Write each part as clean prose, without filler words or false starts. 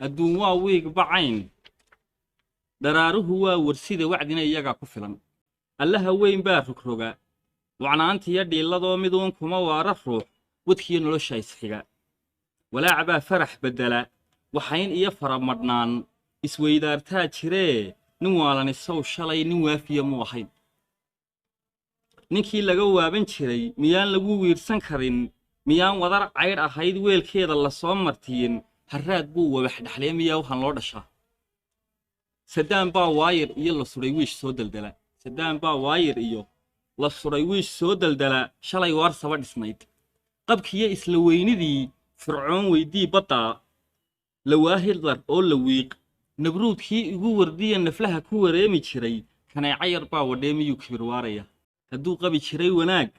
adduun waa wiig bacayn daraaruhu waa warsida wacdina iyaga ku filan allaha weyn baa rogroga wacnaantiya dhiiladoo miduun kuma waara ruux wadkiyo nolosha isxiga walaac baa farax bedela waxayn iyo faramadhnaan isweydaartaa jiree nin waalan isaw shalay nin waafiya mu ahayn ninkii laga waaban jiray miyaan lagu wiirsan karin miyaan wadar caydh ahayd weelkeeda la soo martiyin harraad buu wabax dhaxlee miyaa waxaan loo dhashaa sadaan baa waayir iyo la suray wiish soo daldala sadaan baa waayir iyo la suray wiish soo daldala shalay waar saba dhisnayd qabkiyo isla weynidii fircoon weydii baddaa lawaahidlar oo la wiiq nabruudkii igu wardiya naflaha ku wareemi jiray kaneeca yar baa wadheemiyuu kibir waaraya hadduu qabi jiray wanaag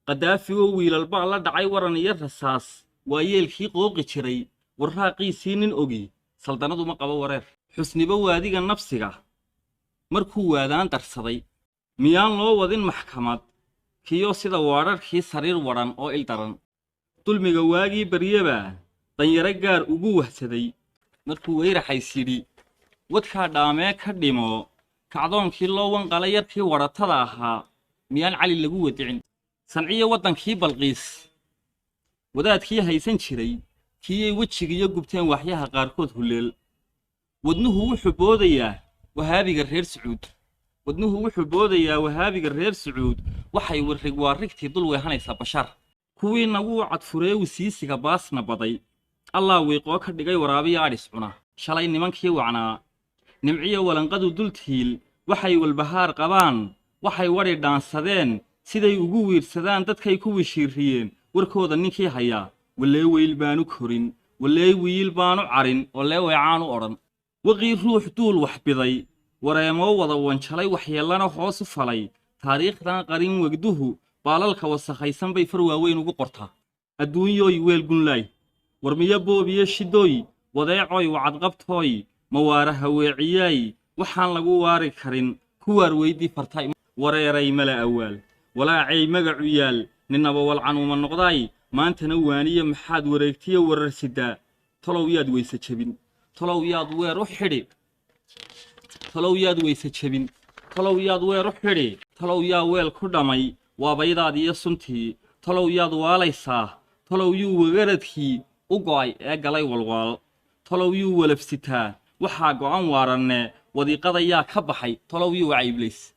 qadaafigoo wiilal baa la dhacay waran iyo rasaas waa yeelkii qooqi jiray warraaqiisii nin ogi saldanadu ma qabo wareer xusniba waadiga nafsiga markuu waadaan darsaday miyaan loo wadin maxkamad kiyo sida waararkii sariir wadhan oo il daran dulmiga waagii baryaba danyaro gaar ugu wahsaday markuu weyraxays yidhi wadkaa dhaamee ka dhimo kacdoonkii loo wanqalay yarkii wadhatada ahaa miyaan cali lagu wadicin sanciyo waddankii balqiis wadaadkii haysan jiray kiiyay wejigiyo gubteen waxyaha qaarkood huleel wadnuhu wuxuu boodayaa wahaabiga reer sacuud waxay warrig waarrigtii dul weehanaysaa bashar kuwii nagu cadfuree wisiisiga baasna baday allah wiiqoo ka dhigay waraabiya adhis cuna shalay nimankii wacnaa nimciyo walanqadu dultiil waxay walbahaar qabaan waxay wadhi dhaansadeen siday ugu wiirsadaan dadkay ku wishiirriyeen warkooda ninkii hayaa wallee weyl baanu korin wallee wiil baanu carin oo lee weecaanu odhan waqii ruux duul wax biday wareemoo wada wanjalay waxyeellana hoos u falay taariikhdan qarin wegduhu baalalka wasakhaysan bay far waaweyn ugu qortaa adduunyooy weel gunlaay warmiyo boobiyo shidooy wadeecoy wacadqabtooy mawaara haweeciyaay waxaan lagu waari karin kuwaar weydii fartay wareeray mala awaal walaacay magacu yaal ninnaba walcanuuma noqdaay maantana waaniya maxaad wareegtiyo warar sidaa talow yaad weyse jebin talow yaad weer u xidhi talow yaa weel ku dhammay waabaydaadiyo suntii talow yaad waalaysaa talow yuu wagaradkii u go'ay ee galay walwaal talow yuu walafsitaa waxaa go'an waaranne wadiiqada yaa ka baxay talow yuu wacay ibliis